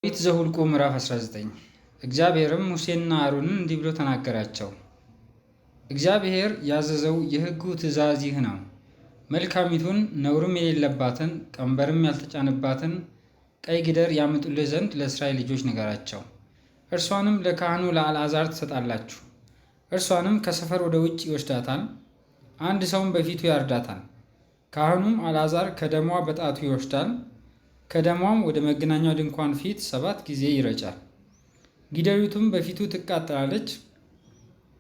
ኦሪት ዘኍልቁ ምዕራፍ 19 እግዚአብሔርም ሙሴንና አሮንን እንዲህ ብሎ ተናገራቸው። እግዚአብሔር ያዘዘው የሕጉ ትእዛዝ ይህ ነው። መልካሚቱን ነውርም የሌለባትን ቀንበርም ያልተጫነባትን ቀይ ጊደር ያመጡልህ ዘንድ ለእስራኤል ልጆች ንገራቸው። እርሷንም ለካህኑ ለአልዓዛር ትሰጣላችሁ። እርሷንም ከሰፈር ወደ ውጭ ይወስዳታል፣ አንድ ሰውም በፊቱ ያርዳታል። ካህኑም አልዓዛር ከደሟ በጣቱ ይወስዳል። ከደሟም ወደ መገናኛው ድንኳን ፊት 7 ጊዜ ይረጫል። ጊደሪቱም በፊቱ ትቃጠላለች፣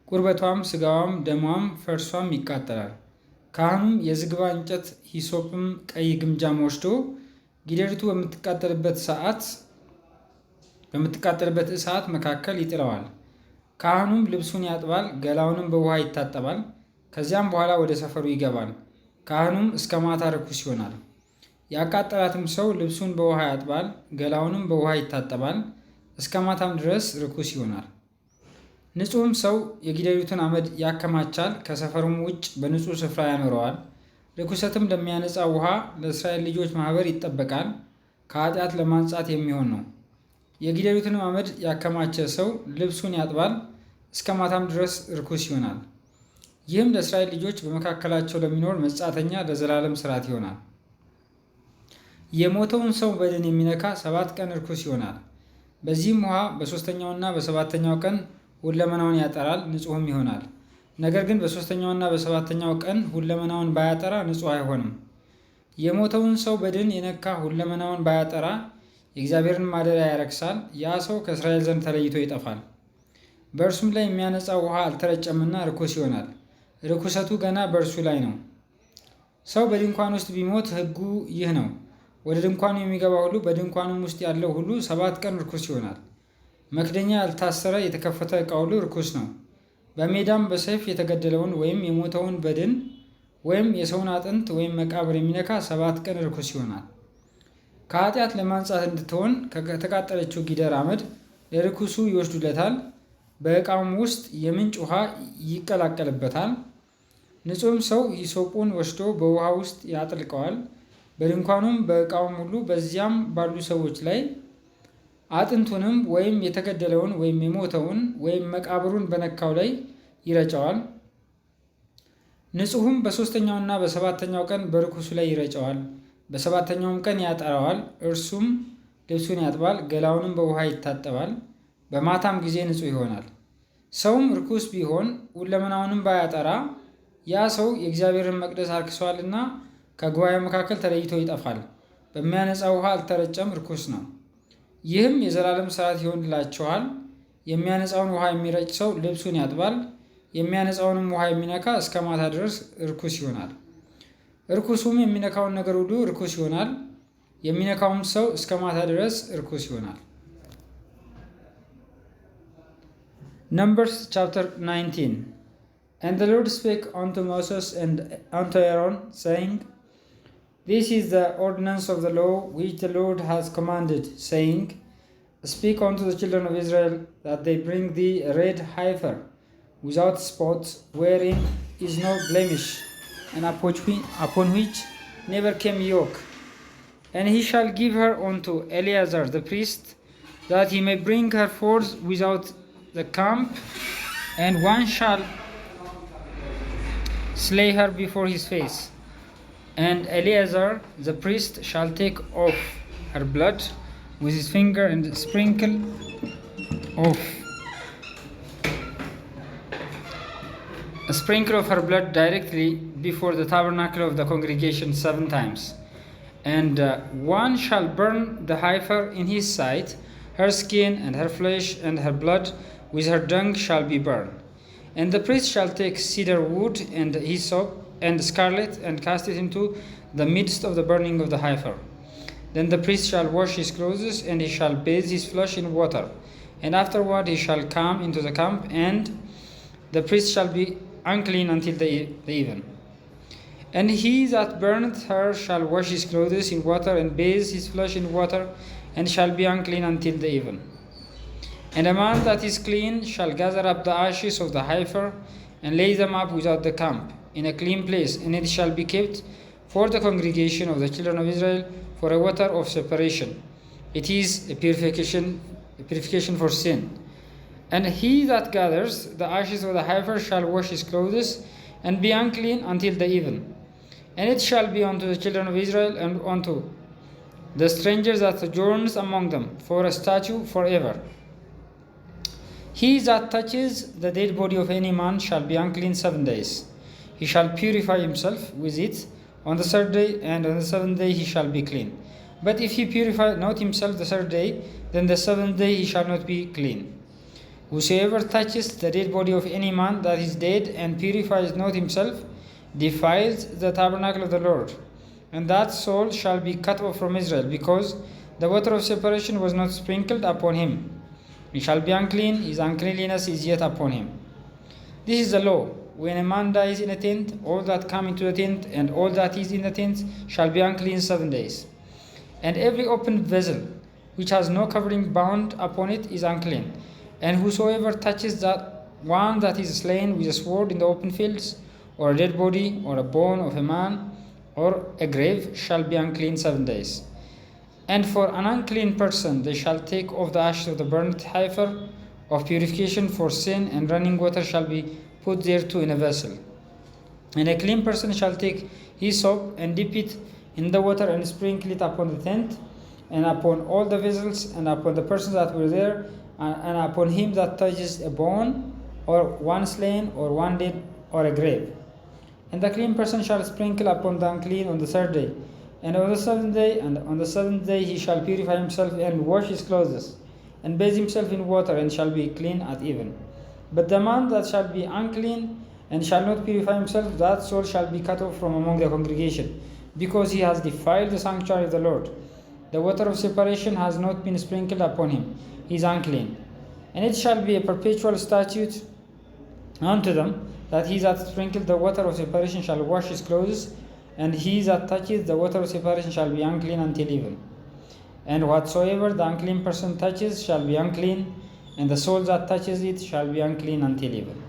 ቁርበቷም፣ ስጋዋም፣ ደሟም፣ ፈርሷም ይቃጠላል። ካህኑም የዝግባ እንጨት ሂሶጵም ቀይ ግምጃም ወስዶ ጊደሪቱ በምትቃጠልበት እሳት መካከል ይጥለዋል። ካህኑም ልብሱን ያጥባል፣ ገላውንም በውሃ ይታጠባል። ከዚያም በኋላ ወደ ሰፈሩ ይገባል። ካህኑም እስከ ማታ ርኩስ ይሆናል። ያቃጠላትም ሰው ልብሱን በውሃ ያጥባል፣ ገላውንም በውሃ ይታጠባል፣ እስከ ማታም ድረስ ርኩስ ይሆናል። ንጹሕም ሰው የጊደሪቱን አመድ ያከማቻል፣ ከሰፈሩም ውጭ በንጹሕ ስፍራ ያኖረዋል። ርኩሰትም ለሚያነጻ ውሃ ለእስራኤል ልጆች ማኅበር ይጠበቃል፣ ከኃጢአት ለማንጻት የሚሆን ነው። የጊደሪቱንም አመድ ያከማቸ ሰው ልብሱን ያጥባል፣ እስከ ማታም ድረስ ርኩስ ይሆናል። ይህም ለእስራኤል ልጆች በመካከላቸው ለሚኖር መጻተኛ ለዘላለም ሥርዓት ይሆናል። የሞተውን ሰው በድን የሚነካ 7 ቀን ርኩስ ይሆናል። በዚህም ውሃ በሦስተኛውና በሰባተኛው ቀን ሁለመናውን ያጠራል፣ ንጹሕም ይሆናል። ነገር ግን በሦስተኛውና በሰባተኛው ቀን ሁለመናውን ባያጠራ ንጹሕ አይሆንም። የሞተውን ሰው በድን የነካ ሁለመናውን ባያጠራ የእግዚአብሔርን ማደሪያ ያረክሳል። ያ ሰው ከእስራኤል ዘንድ ተለይቶ ይጠፋል። በእርሱም ላይ የሚያነጻ ውሃ አልተረጨምና ርኩስ ይሆናል። ርኩሰቱ ገና በእርሱ ላይ ነው። ሰው በድንኳን ውስጥ ቢሞት ሕጉ ይህ ነው። ወደ ድንኳኑ የሚገባ ሁሉ በድንኳኑም ውስጥ ያለው ሁሉ 7 ቀን ርኩስ ይሆናል። መክደኛ ያልታሰረ የተከፈተ ዕቃ ሁሉ ርኩስ ነው። በሜዳም በሰይፍ የተገደለውን ወይም የሞተውን በድን ወይም የሰውን አጥንት ወይም መቃብር የሚነካ 7 ቀን ርኩስ ይሆናል። ከኃጢአት ለማንጻት እንድትሆን ከተቃጠለችው ጊደር አመድ ለርኩሱ ይወስዱለታል። በዕቃውም ውስጥ የምንጭ ውሃ ይቀላቀልበታል። ንጹሕም ሰው ሂሶጱን ወስዶ በውሃ ውስጥ ያጠልቀዋል። በድንኳኑም በዕቃውም ሁሉ በዚያም ባሉ ሰዎች ላይ አጥንቱንም ወይም የተገደለውን ወይም የሞተውን ወይም መቃብሩን በነካው ላይ ይረጨዋል። ንጹሕም በሦስተኛውና በሰባተኛው ቀን በርኩሱ ላይ ይረጨዋል። በሰባተኛውም ቀን ያጠራዋል። እርሱም ልብሱን ያጥባል፣ ገላውንም በውሃ ይታጠባል። በማታም ጊዜ ንጹሕ ይሆናል። ሰውም ርኩስ ቢሆን ሁለመናውንም ባያጠራ ያ ሰው የእግዚአብሔርን መቅደስ አርክሷልና ከጉባኤ መካከል ተለይቶ ይጠፋል። በሚያነጻ ውሃ አልተረጨም፣ ርኩስ ነው። ይህም የዘላለም ሥርዓት ይሆንላችኋል። የሚያነጻውን ውሃ የሚረጭ ሰው ልብሱን ያጥባል፣ የሚያነጻውንም ውሃ የሚነካ እስከ ማታ ድረስ ርኩስ ይሆናል። ርኩሱም የሚነካውን ነገር ሁሉ ርኩስ ይሆናል። የሚነካውም ሰው እስከ ማታ ድረስ ርኩስ ይሆናል። Numbers chapter 19. And the Lord spake unto Moses and unto Aaron, saying, This is the ordinance of the law which the Lord has commanded, saying, Speak unto the children of Israel that they bring thee a red heifer without spot, wherein is no blemish, and upon which never came yoke. And he shall give her unto Eleazar the priest, that he may bring her forth without the camp, and one shall slay her before his face. And Eleazar the priest shall take off her blood with his finger and sprinkle of her blood directly before the tabernacle of the congregation 7 times. And one shall burn the heifer in his sight, her skin and her flesh and her blood with her dung shall be burned. And the priest shall take cedar wood and hyssop and scarlet and cast it into the midst of the burning of the heifer. Then the priest shall wash his clothes, and he shall bathe his flesh in water. And afterward he shall come into the camp, and the priest shall be unclean until the even. And he that burneth her shall wash his clothes in water, and bathe his flesh in water, and shall be unclean until the even. And a man that is clean shall gather up the ashes of the heifer, and lay them up without the camp, in a clean place, and it shall be kept for the congregation of the children of Israel for a water of separation. It is a purification for sin. And he that gathers the ashes of the heifer shall wash his clothes, and be unclean until the even. And it shall be unto the children of Israel and unto the stranger that sojourns among them for a statute forever. He that touches the dead body of any man shall be unclean 7 days. He shall purify himself with it on the third day, and on the seventh day he shall be clean. But if he purify not himself the third day, then the seventh day he shall not be clean. Whosoever touches the dead body of any man that is dead and purifies not himself, defiles the tabernacle of the Lord, and that soul shall be cut off from Israel, because the water of separation was not sprinkled upon him. He shall be unclean, his uncleanliness is yet upon him. This is the law. When a man dies in a tent, all that come into the tent and all that is in the tent shall be unclean 7 days. And every open vessel which has no covering bound upon it is unclean. And whosoever touches that one that is slain with a sword in the open fields, or a dead body, or a bone of a man, or a grave, shall be unclean 7 days. And for an unclean person they shall take off the ashes of the burnt heifer of purification for sin, and running water shall be put thereto in a vessel. And a clean person shall take hyssop and dip it in the water and sprinkle it upon the tent, and upon all the vessels, and upon the persons that were there, and upon him that touches a bone, or one slain, or one dead, or a grave. And the clean person shall sprinkle upon the unclean on the third day, and on the seventh day, and on the seventh day he shall purify himself and wash his clothes, and bathe himself in water, and shall be clean at even. But the man that shall be unclean and shall not purify himself, that soul shall be cut off from among the congregation, because he has defiled the sanctuary of the Lord. The water of separation has not been sprinkled upon him. He is unclean. And it shall be a perpetual statute unto them, that he that sprinkled the water of separation shall wash his clothes, and he that touches the water of separation shall be unclean until even. And whatsoever the unclean person touches shall be unclean, and the soul that touches it shall be unclean until even.